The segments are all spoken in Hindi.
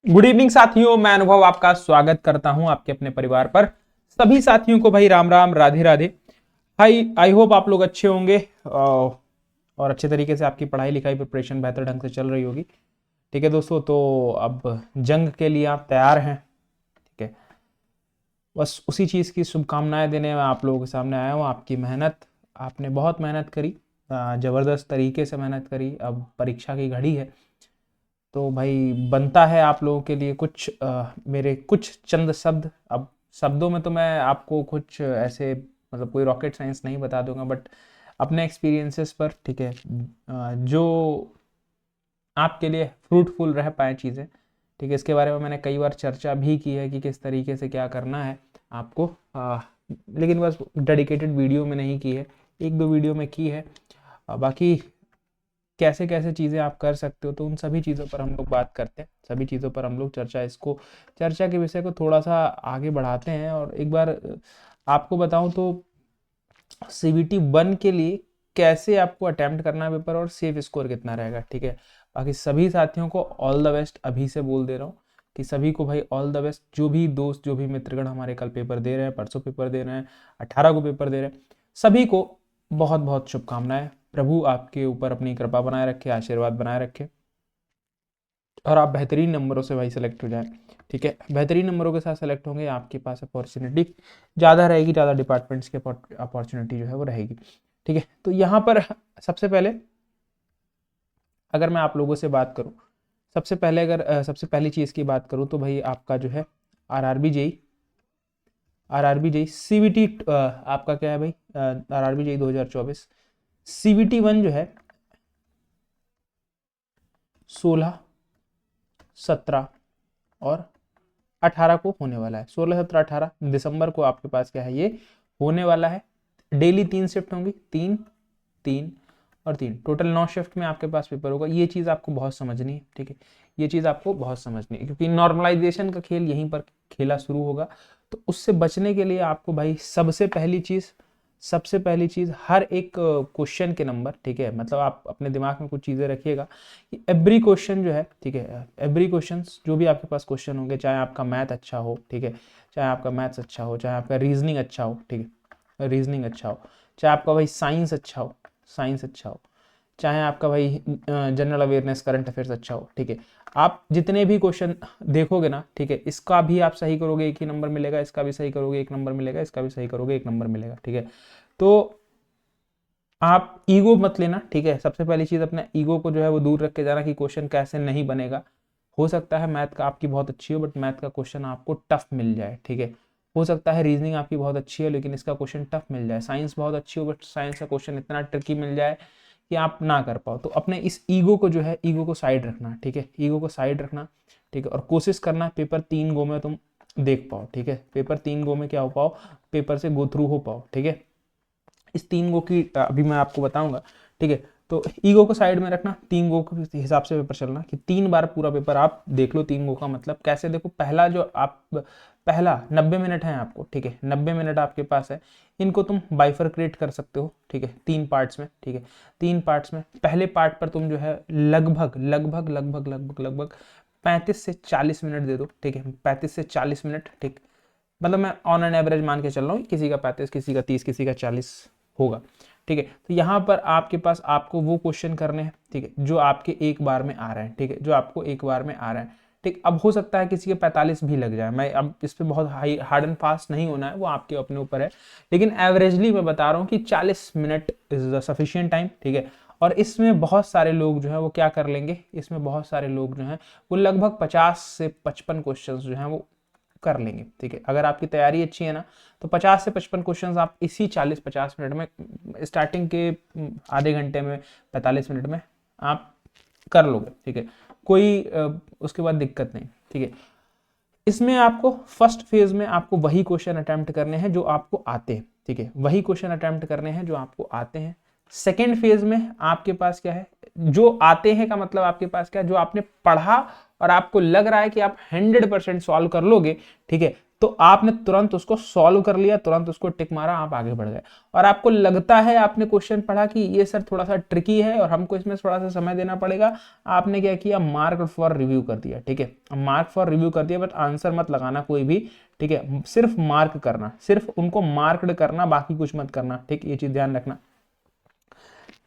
गुड इवनिंग साथियों, मैं अनुभव आपका स्वागत करता हूं आपके अपने परिवार पर। सभी साथियों को भाई Ram Ram, Radhe Radhe. High I hope आप लोग अच्छे होंगे और अच्छे तरीके से आपकी पढ़ाई लिखाई प्रिपरेशन बेहतर ढंग से चल रही होगी। ठीक है दोस्तों, तो अब जंग के लिए आप तैयार हैं। ठीक है, बस उसी चीज़ की शुभकामनाएं देने मैं आप लोगों के सामने आया हूँ। आपकी मेहनत, आपने बहुत मेहनत करी, ज़बरदस्त तरीके से मेहनत करी। अब परीक्षा की घड़ी है तो भाई बनता है आप लोगों के लिए कुछ मेरे कुछ चंद शब्द। अब शब्दों में तो मैं आपको कुछ ऐसे मतलब कोई रॉकेट साइंस नहीं बता दूंगा, बट अपने एक्सपीरियंसेस पर, ठीक है, जो आपके लिए फ्रूटफुल रह पाए चीज़ें। ठीक है, इसके बारे में मैंने कई बार चर्चा भी की है कि किस तरीके से क्या करना है आपको, लेकिन बस डेडिकेटेड वीडियो में नहीं की है, एक दो वीडियो में की है। बाकी कैसे कैसे चीज़ें आप कर सकते हो, तो उन सभी चीज़ों पर हम लोग बात करते हैं, सभी चीज़ों पर हम लोग चर्चा के विषय को थोड़ा सा आगे बढ़ाते हैं। और एक बार आपको बताऊं तो CBT 1 के लिए कैसे आपको अटेम्प्ट करना है पेपर और सेफ स्कोर कितना रहेगा। ठीक है, बाकी सभी साथियों को ऑल द बेस्ट अभी से बोल दे रहा हूँ कि सभी को भाई ऑल द बेस्ट। जो भी दोस्त, जो भी मित्रगण हमारे कल पेपर दे रहे हैं, परसों पेपर दे रहे हैं, 18 को पेपर दे रहे हैं, सभी को बहुत बहुत शुभकामनाएं। प्रभु आपके ऊपर अपनी कृपा बनाए रखे, आशीर्वाद बनाए रखे और आप बेहतरीन नंबरों से भाई सेलेक्ट हो जाए। ठीक है, बेहतरीन नंबरों के साथ सेलेक्ट होंगे, आपके पास अपॉर्चुनिटी ज़्यादा रहेगी, ज़्यादा डिपार्टमेंट्स की अपॉर्चुनिटी जो है वो रहेगी। ठीक है, तो यहाँ पर सबसे पहले अगर मैं आप लोगों से बात करूँ, सबसे पहले अगर सबसे पहली चीज़ की बात करूँ तो भाई आपका जो है आरआरबी जेई CBT आपका क्या है भाई, आरआरबी जेई 2024 CBT 1 जो है 16, 17 और 18 को होने वाला है। 16, 17, 18 दिसंबर को आपके पास क्या है, ये होने वाला है। डेली 3 शिफ्ट होंगी, 3, 3 और 3, टोटल 9 शिफ्ट में आपके पास पेपर होगा। ये चीज़ आपको बहुत समझनी है। ठीक है, ये चीज़ आपको बहुत समझनी है क्योंकि नॉर्मलाइजेशन का खेल यहीं पर खेला शुरू होगा। तो उससे बचने के लिए आपको भाई सबसे पहली चीज़ हर एक क्वेश्चन के नंबर, ठीक है, मतलब आप अपने दिमाग में कुछ चीज़ें रखिएगा कि एवरी क्वेश्चन जो है, ठीक है, एवरी क्वेश्चन जो भी आपके पास क्वेश्चन होंगे, चाहे आपका मैथ अच्छा हो, ठीक है, चाहे आपका मैथ्स अच्छा हो, चाहे आपका रीजनिंग अच्छा हो, ठीक है, रीजनिंग अच्छा हो, चाहे आपका भाई साइंस अच्छा हो, साइंस अच्छा हो, चाहे आपका भाई जनरल अवेयरनेस करंट अफेयर्स अच्छा हो। ठीक है, आप जितने भी क्वेश्चन देखोगे ना, ठीक है, इसका भी आप सही करोगे 1 ही नंबर मिलेगा, इसका भी सही करोगे 1 नंबर मिलेगा, इसका भी सही करोगे 1 नंबर मिलेगा। ठीक है, तो आप ईगो मत लेना। ठीक है, सबसे पहली चीज़ अपने ईगो को जो है वो दूर रख के जाना कि क्वेश्चन कैसे नहीं बनेगा। हो सकता है मैथ का आपकी बहुत अच्छी हो बट मैथ का क्वेश्चन आपको टफ मिल जाए। ठीक है, हो सकता है रीजनिंग आपकी बहुत अच्छी है लेकिन इसका क्वेश्चन टफ मिल जाए। साइंस बहुत अच्छी हो बट साइंस का क्वेश्चन इतना ट्रिकी मिल जाए कि आप ना कर पाओ। तो अपने इस ईगो को जो है, ईगो को साइड रखना। ठीक है, ईगो को साइड रखना। ठीक है, और कोशिश करना पेपर 3 गो में तुम देख पाओ। ठीक है, पेपर 3 गो में क्या हो पाओ, पेपर से गो थ्रू हो पाओ। ठीक है, इस 3 गो की अभी मैं आपको बताऊंगा। ठीक है, तो ईगो को साइड में रखना, 3 गो के हिसाब से पेपर चलना कि 3 बार पूरा पेपर आप देख लो। 3 गो का मतलब कैसे देखो, पहला 90 मिनट है आपको। ठीक है, 90 मिनट आपके पास है, इनको तुम बाइफरक्रेट कर सकते हो। ठीक है, 3 पार्ट्स में। ठीक है, 3 पार्ट्स में पहले पार्ट पर तुम जो है लगभग लगभग लगभग लगभग लगभग 35 से 40 मिनट दे दो। ठीक है, 35 से 40 मिनट। ठीक, मतलब मैं ऑन एन एवरेज मान के चल रहा हूँ, किसी का 35, किसी का 30, किसी का 40 होगा। ठीक है, तो यहाँ पर आपके पास आपको वो क्वेश्चन करने हैं, ठीक है, जो आपके एक बार में आ रहे हैं। ठीक है, जो आपको एक बार में आ रहे हैं। ठीक, अब हो सकता है किसी के 45 भी लग जाए, मैं अब इस पर बहुत हाई हार्ड एंड फास्ट नहीं होना है, वो आपके अपने ऊपर है, लेकिन एवरेजली मैं बता रहा हूँ कि 40 minute is the sufficient time. ठीक है, और इसमें बहुत सारे लोग जो है वो क्या कर लेंगे, इसमें बहुत सारे लोग जो हैं वो लगभग 50 से 55 क्वेश्चन जो हैं वो कर लेंगे। ठीक है, अगर आपकी तैयारी अच्छी है ना तो 50 से 55 क्वेश्चंस आप इसी 40-50 मिनट में, स्टार्टिंग के आधे घंटे में, 45 मिनट में आप कर लोगे। ठीक है, कोई उसके बाद दिक्कत नहीं। ठीक है, इसमें आपको फर्स्ट फेज में आपको वही क्वेश्चन अटेम्प्ट करने हैं जो आपको आते हैं। ठीक है, वही क्वेश्चन अटेम्प्ट करने हैं जो आपको आते हैं। सेकेंड फेज में आपके पास क्या है, जो आते हैं का मतलब आपके पास क्या है, जो आपने पढ़ा और आपको लग रहा है कि आप 100% सॉल्व कर लोगे। ठीक है, तो आपने तुरंत उसको सॉल्व कर लिया, तुरंत उसको टिक मारा, आप आगे बढ़ गए। और आपको लगता है आपने क्वेश्चन पढ़ा कि ये सर थोड़ा सा ट्रिकी है और हमको इसमें थोड़ा सा समय देना पड़ेगा, आपने क्या किया, मार्क फॉर रिव्यू कर दिया, ठीक है, मार्क फॉर रिव्यू कर दिया, बट आंसर मत लगाना कोई भी, ठीक है, सिर्फ मार्क करना, सिर्फ उनको मार्क्ड करना, बाकी कुछ मत करना, ठीक, ये चीज ध्यान रखना।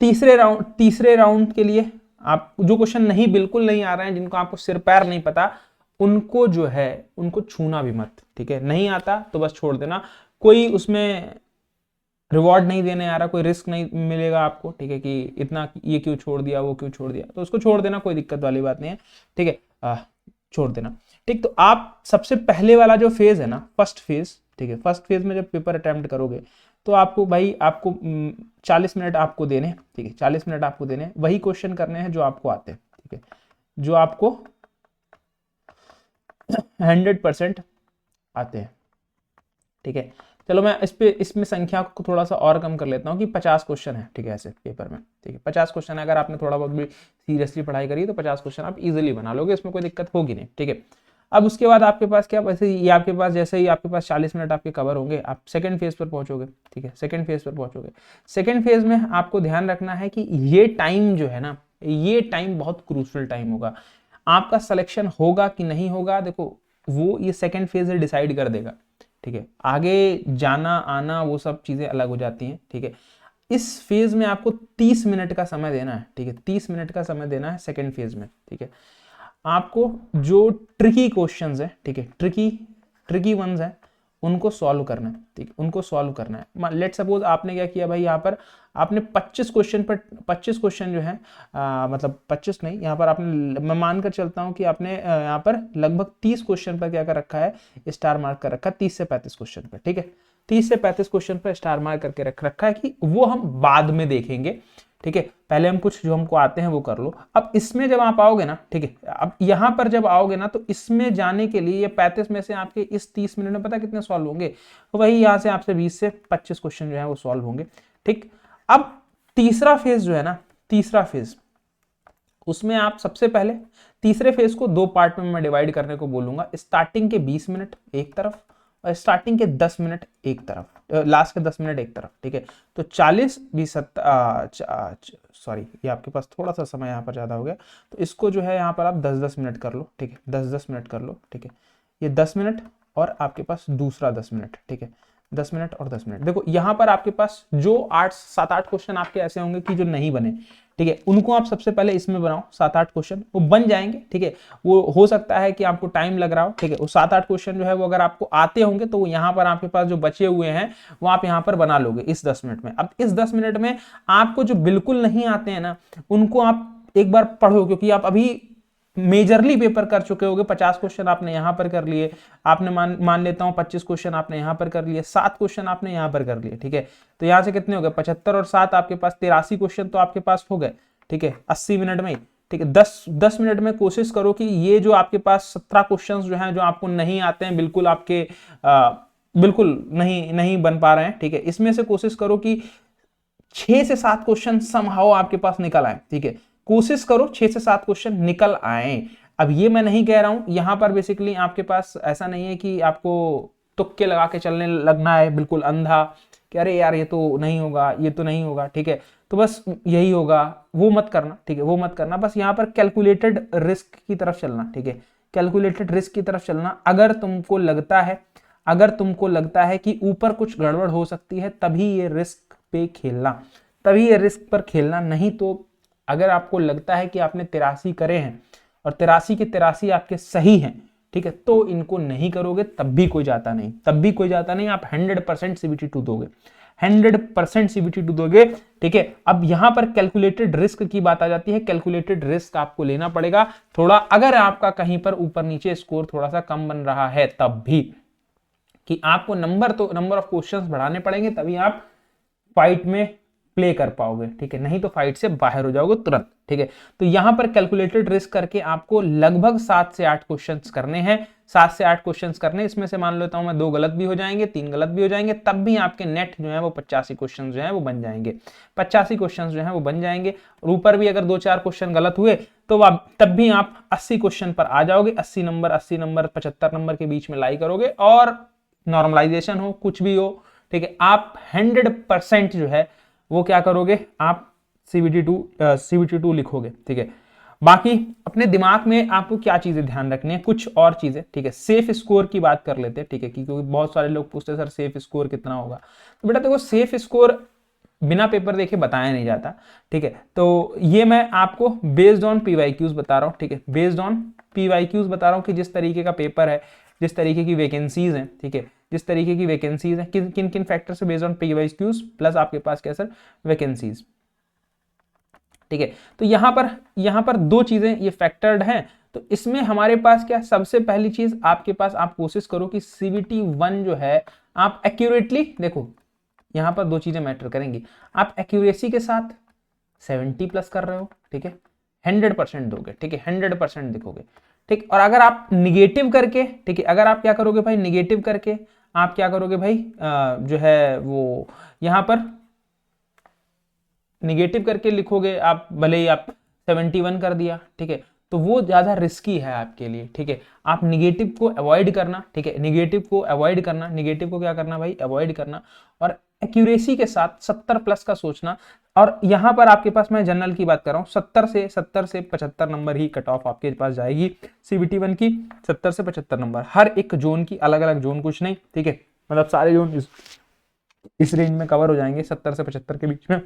तीसरे राउंड के लिए आप जो क्वेश्चन नहीं, बिल्कुल नहीं आ रहे हैं, जिनको आपको सिर पैर नहीं पता, उनको जो है उनको छूना भी मत, ठीक है, नहीं आता तो बस छोड़ देना, कोई उसमें रिवॉर्ड नहीं देने आ रहा, कोई रिस्क नहीं मिलेगा आपको, ठीक है, कि इतना ये क्यों छोड़ दिया, वो क्यों छोड़ दिया, तो उसको छोड़ देना, कोई दिक्कत वाली बात नहीं है, ठीक है, छोड़ देना, ठीक। तो आप सबसे पहले वाला जो फेज है ना, फर्स्ट फेज, ठीक है, फर्स्ट फेज में जब पेपर अटेम्प्ट करोगे तो आपको भाई, आपको 40 मिनट आपको देने, ठीक है, 40 मिनट आपको देने, वही क्वेश्चन करने हैं जो आपको आते हैं, ठीक है, जो आपको 100% आते हैं, ठीक है। चलो मैं इसमें संख्या को थोड़ा सा और कम कर लेता हूँ कि 50 क्वेश्चन है, ठीक है, ऐसे पेपर में, ठीक है, 50 क्वेश्चन है, अगर आपने थोड़ा बहुत भी सीरियसली पढ़ाई करी तो 50 क्वेश्चन आप इजीली बना लोगे, इसमें कोई दिक्कत होगी नहीं, ठीक है। अब उसके बाद आपके पास क्या, वैसे ये आपके पास, जैसे ही आपके पास 40 मिनट आपके कवर होंगे, आप सेकंड फेज पर पहुंचोगे, ठीक है, सेकंड फेज पर पहुंचोगे। सेकंड फेज में आपको ध्यान रखना है कि ये टाइम जो है ना, ये टाइम बहुत क्रूशियल टाइम होगा, आपका सिलेक्शन होगा कि नहीं होगा, देखो वो ये सेकंड फेज डिसाइड कर देगा, ठीक है, आगे जाना आना वो सब चीजें अलग हो जाती हैं, ठीक है। इस फेज में आपको 30 मिनट का समय देना है, ठीक है, 30 मिनट का समय देना है सेकंड फेज में, ठीक है। आपको जो ट्रिकी क्वेश्चंस है, ठीक है, ट्रिकी वंस है, उनको सॉल्व करना है, ठीक है, उनको सॉल्व करना है। लेट सपोज आपने क्या किया भाई, यहाँ पर आपने 25 क्वेश्चन जो है, मतलब 25 नहीं, यहाँ पर आपने, मैं मानकर चलता हूँ कि आपने यहाँ पर लगभग 30 क्वेश्चन पर क्या कर रखा है, स्टार मार्क कर रखा है, 30 से 35 क्वेश्चन पर, ठीक है, 30 से 35 क्वेश्चन पर स्टार मार्क करके रख रखा है कि वो हम बाद में देखेंगे, ठीक है, पहले हम कुछ जो हमको आते हैं वो कर लो। अब इसमें जब आप आओगे ना, ठीक है, अब यहां पर जब आओगे ना, तो इसमें जाने के लिए ये 35 में से आपके इस 30 मिनट में पता कितने सॉल्व होंगे, तो वही यहां से आपसे 20 से 25 क्वेश्चन जो है वो सॉल्व होंगे, ठीक। अब तीसरा फेज जो है ना, तीसरा फेज, उसमें आप सबसे पहले तीसरे फेज को 2 पार्ट में मैं डिवाइड करने को बोलूंगा, स्टार्टिंग के 20 मिनट एक तरफ और स्टार्टिंग के 10 मिनट एक तरफ, लास्ट के 10 मिनट एक तरफ, ठीक है। तो 40 20 सॉरी, ये आपके पास थोड़ा सा समय यहाँ पर ज़्यादा हो गया, तो इसको जो है यहाँ पर आप 10-10 मिनट कर लो, ठीक है, 10-10 मिनट कर लो, ठीक है, ये 10 मिनट और आपके पास दूसरा 10 मिनट, ठीक है, 10 मिनट और 10 मिनट। देखो यहाँ पर आपके पास जो 7-8 क्वेश्चन आपके ऐसे होंगे कि जो नहीं बने, ठीक है, उनको आप सबसे पहले इसमें बनाओ, 7-8 क्वेश्चन वो बन जाएंगे, ठीक है। वो हो सकता है कि आपको टाइम लग रहा हो, ठीक है, वो 7-8 क्वेश्चन जो है वो अगर आपको आते होंगे तो यहाँ पर आपके पास जो बचे हुए हैं वो आप यहाँ पर बना लोगे इस 10 मिनट में। अब इस 10 मिनट में आपको जो बिल्कुल नहीं आते हैं ना, उनको आप एक बार पढ़ो, क्योंकि आप अभी मेजरली पेपर कर चुके होगे, 50 क्वेश्चन आपने यहां पर कर लिए, आपने मान लेता हूं 25 क्वेश्चन आपने यहां पर कर लिए, 7 क्वेश्चन आपने यहां पर कर लिए, ठीक है। तो यहां से कितने हो गए, 75 और 7 आपके पास 83 क्वेश्चन तो आपके पास हो गए, ठीक है, 80 मिनट में, ठीक है। 10 मिनट में कोशिश करो कि ये जो आपके पास 17 क्वेश्चन जो हैं, जो आपको नहीं आते हैं, बिल्कुल आपके बिल्कुल नहीं बन पा रहे हैं, ठीक है, इसमें से कोशिश करो कि 6 से 7 क्वेश्चन समहाउ आपके पास निकल आए, ठीक है, कोशिश करो 6 से 7 क्वेश्चन निकल आए। अब ये मैं नहीं कह रहा हूं, यहां पर बेसिकली आपके पास ऐसा नहीं है कि आपको तुक्के लगा के चलने लगना है, बिल्कुल अंधा कि अरे यार ये तो नहीं होगा, ये तो नहीं होगा, ठीक है, तो बस यही होगा, वो मत करना, ठीक है, वो मत करना। बस यहाँ पर कैलकुलेटेड रिस्क की तरफ चलना, ठीक है, कैलकुलेटेड रिस्क की तरफ चलना। अगर तुमको लगता है कि ऊपर कुछ गड़बड़ हो सकती है, तभी ये रिस्क पे खेलना, तभी ये रिस्क पर खेलना। नहीं तो अगर आपको लगता है कि आपने 83 करे हैं और 83 के 83 आपके सही हैं, ठीक है, तो इनको नहीं करोगे, तब भी कोई जाता नहीं, आप 100% CBT2 दोगे, 100% CBT2 दोगे, ठीक है। अब यहां पर कैलकुलेटेड रिस्क की बात आ जाती है, कैलकुलेटेड रिस्क आपको लेना पड़ेगा थोड़ा, अगर आपका कहीं पर ऊपर नीचे स्कोर थोड़ा सा कम बन रहा है, तब भी कि आपको नंबर ऑफ क्वेश्चंस बढ़ाने पड़ेंगे, तभी आप फाइट में प्ले कर पाओगे, ठीक है, नहीं तो फाइट से बाहर हो जाओगे तुरंत, ठीक है। तो यहां पर कैलकुलेटेड रिस्क करके आपको लगभग 7 से 8 क्वेश्चंस करने हैं, 7 से 8 क्वेश्चंस करने, इसमें से मान लेता हूं मैं 2 गलत भी हो जाएंगे, 3 गलत भी हो जाएंगे, तब भी आपके नेट जो है वो 85 क्वेश्चन जो है वो बन जाएंगे, 85 क्वेश्चन जो है वो बन जाएंगे। और ऊपर भी अगर 2-4 क्वेश्चन गलत हुए तो आप तब भी आप 80 क्वेश्चन पर आ जाओगे, 80 नंबर 75 नंबर के बीच में लाई करोगे, और नॉर्मलाइजेशन हो कुछ भी हो, ठीक है, आप 100% जो है वो क्या करोगे, आप CBT2 लिखोगे, ठीक है। बाकी अपने दिमाग में आपको क्या चीजें ध्यान रखनी है, कुछ और चीजें, ठीक है। सेफ स्कोर की बात कर लेते हैं, ठीक है, क्योंकि बहुत सारे लोग पूछते हैं सर सेफ स्कोर कितना होगा, तो बेटा देखो सेफ स्कोर बिना पेपर देखे बताया नहीं जाता, ठीक है। तो ये मैं आपको बेस्ड ऑन PYQs बता रहा हूँ, ठीक है, बेस्ड ऑन PYQs बता रहा हूँ कि जिस तरीके का पेपर है, जिस तरीके की वैकेंसीज हैं, ठीक है, जिस तरीके की वैकेंसीज हैं, किन किन फैक्टर से बेस्ड ऑन PYQs प्लस आपके पास क्या सर वैकेंसीज, ठीक है। तो यहां पर 2 चीजें ये फैक्टर्ड हैं। तो इसमें हमारे पास क्या, सबसे पहली चीज आपके पास, आप कोशिश करो कि CBT1 जो है आप एक्यूरेटली देखो, यहां पर 2 चीजें मैटर करेंगी, आप एक्यूरेसी के साथ 70 प्लस कर रहे हो, ठीक है, 100% दोगे, ठीक है, 100% दिखोगे, ठीक। और अगर आप निगेटिव करके, ठीक है, अगर आप क्या करोगे भाई, निगेटिव करके आप क्या करोगे भाई, जो है वो यहां पर निगेटिव करके लिखोगे आप, भले ही आप 71 कर दिया, ठीक है, तो वो ज्यादा रिस्की है आपके लिए, ठीक है। आप निगेटिव को अवॉइड करना, ठीक है, निगेटिव को अवॉइड करना, निगेटिव को क्या करना भाई, अवॉइड करना, और एक्यूरेसी के साथ 70 प्लस का सोचना। और यहां पर आपके पास, मैं जनरल की बात कर रहा हूं, 70 से 75 नंबर ही कट ऑफ आपके पास जाएगी CBT1 की, 70 से 75 नंबर, हर एक जोन की अलग अलग जोन, कुछ नहीं, ठीक है, मतलब सारे जोन इस रेंज में कवर हो जाएंगे 70 से 75 के बीच में।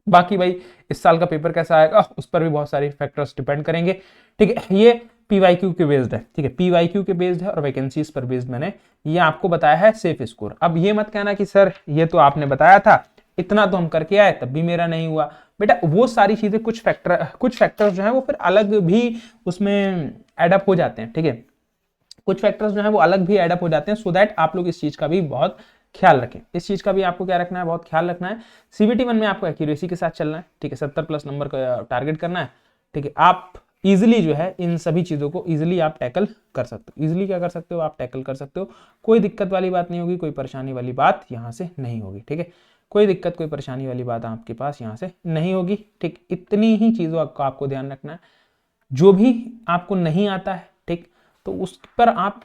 बाकी भाई इस साल का पेपर कैसा आएगा उस पर भी बहुत सारे फैक्टर्स डिपेंड करेंगे, ठीक है। ये PYQ के बेस्ड है, ठीक है, PYQ के बेस्ड है, और वैकेंसीज पर बेस्ड मैंने ये आपको बताया है सेफ स्कोर। अब ये मत कहना कि सर ये तो आपने बताया था, इतना तो हम करके आए तब भी मेरा नहीं हुआ, बेटा वो सारी चीजें कुछ फैक्टर्स जो है वो फिर अलग भी उसमें एडअप हो जाते हैं, ठीक है, कुछ फैक्टर्स जो है वो अलग भी एडअप हो जाते हैं, सो दैट आप लोग इस चीज का भी बहुत ख्याल रखें, इस चीज का भी आपको क्या रखना है, बहुत ख्याल रखना है। CBT1 में आपको एक्यूरेसी के साथ चलना है, ठीक है, 70 प्लस नंबर का टारगेट करना है, ठीक है। आप इजिली जो है इन सभी चीजों को इजिली आप टैकल कर सकते हो, इजिली क्या कर सकते हो, आप टैकल कर सकते हो, कोई दिक्कत वाली बात नहीं होगी, कोई परेशानी वाली बात यहाँ से नहीं होगी, ठीक है, कोई दिक्कत कोई परेशानी वाली बात आपके पास यहाँ से नहीं होगी, ठीक। इतनी ही चीजों का आपको ध्यान रखना है, जो भी आपको नहीं आता है, ठीक, तो उस पर आप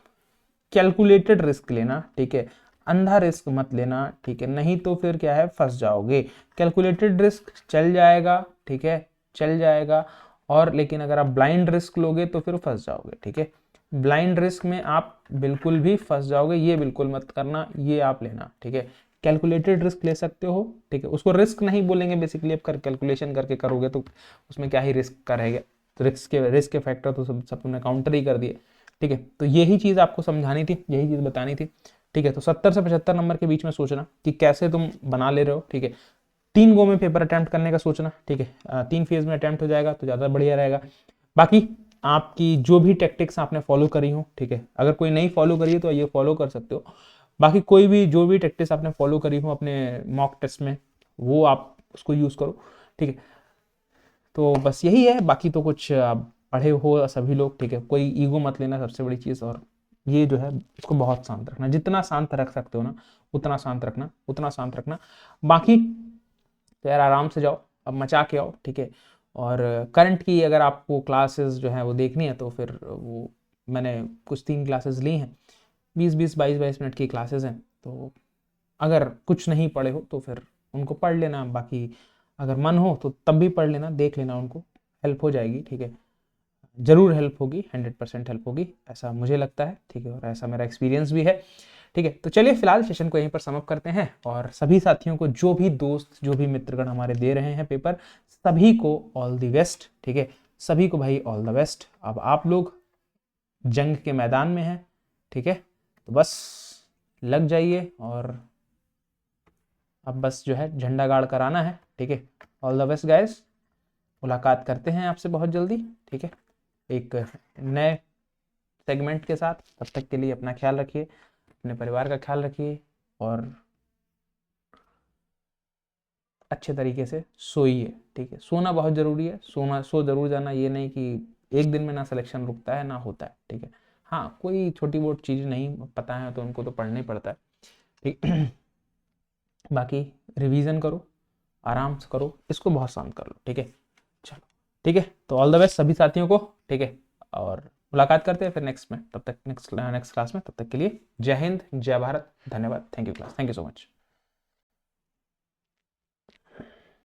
कैलकुलेटेड रिस्क लेना, ठीक है, अंधा रिस्क मत लेना, ठीक है, नहीं तो फिर क्या है, फंस जाओगे। कैलकुलेटेड रिस्क चल जाएगा, ठीक है, चल जाएगा, और लेकिन अगर आप ब्लाइंड रिस्क लोगे तो फिर फंस जाओगे, ठीक है, ब्लाइंड रिस्क में आप बिल्कुल भी फंस जाओगे, ये बिल्कुल मत करना, ये आप लेना, ठीक है। कैलकुलेटेड रिस्क ले सकते हो, ठीक है, उसको रिस्क नहीं बोलेंगे बेसिकली, अब कर कैलकुलेशन करके करोगे तो उसमें क्या ही रिस्क का रहेगा, तो रिस्क के फैक्टर तो सब तुमने काउंटर ही कर दिए, ठीक है। तो यही चीज आपको समझानी थी, यही चीज बतानी थी, ठीक है। तो 70 से 75 नंबर के बीच में सोचना कि कैसे तुम बना ले रहे हो, ठीक है। 3 गो में पेपर अटेम्प्ट करने का सोचना, ठीक है, 3 फेज में अटेम्प्ट हो जाएगा तो ज्यादा बढ़िया रहेगा। बाकी आपकी जो भी टेक्टिक्स आपने फॉलो करी हो, ठीक है, अगर कोई नहीं फॉलो करी है तो ये फॉलो कर सकते हो, बाकी कोई भी जो भी टेक्टिक्स आपने फॉलो करी हो अपने मॉक टेस्ट में वो आप उसको यूज करो, ठीक है। तो बस यही है, बाकी तो कुछ आप पढ़े हो सभी लोग, ठीक है, कोई ईगो मत लेना, सबसे बड़ी चीज़, और ये जो है इसको बहुत शांत रखना, जितना शांत रख सकते हो ना उतना शांत रखना, उतना शांत रखना। बाकी तो यार आराम से जाओ, अब मचा के आओ, ठीक है। और करंट की अगर आपको क्लासेस जो है वो देखनी है तो फिर वो मैंने कुछ 3 क्लासेस ली हैं, 20-20 22-22 मिनट की क्लासेस हैं, तो अगर कुछ नहीं पढ़े हो तो फिर उनको पढ़ लेना, बाकी अगर मन हो तो तब भी पढ़ लेना, देख लेना उनको, हेल्प हो जाएगी, ठीक है, जरूर हेल्प होगी, 100% हेल्प होगी, ऐसा मुझे लगता है, ठीक है, और ऐसा मेरा एक्सपीरियंस भी है, ठीक है। तो चलिए फिलहाल सेशन को यहीं पर समाप्त करते हैं, और सभी साथियों को, जो भी दोस्त जो भी मित्रगण हमारे दे रहे हैं पेपर, सभी को ऑल द बेस्ट, ठीक है, सभी को भाई ऑल द बेस्ट। अब आप लोग जंग के मैदान में हैं, ठीक है, तो बस लग जाइए, और अब बस जो है झंडा गाड़ कर आना है, ठीक है। ऑल द बेस्ट गाइस, मुलाकात करते हैं आपसे बहुत जल्दी, ठीक है, एक नए सेगमेंट के साथ। तब तक के लिए अपना ख्याल रखिए, अपने परिवार का ख्याल रखिए, और अच्छे तरीके से सोइए, ठीक है। सोना बहुत ज़रूरी है, सो जरूर जाना, ये नहीं कि एक दिन में ना सिलेक्शन रुकता है ना होता है, ठीक है। हाँ, कोई छोटी बहुत चीज़ नहीं पता है तो उनको तो पढ़ना ही पड़ता है, ठीक। बाकी रिवीजन करो, आराम से करो, इसको बहुत शांत कर लो, ठीक है। चलो ठीक है, तो ऑल द बेस्ट सभी साथियों को, ठीक है। और मुलाकात करते हैं फिर नेक्स्ट में, तब तक नेक्स्ट क्लास में, तब तक के लिए जय हिंद, जय भारत, धन्यवाद, thank you class, thank you so much.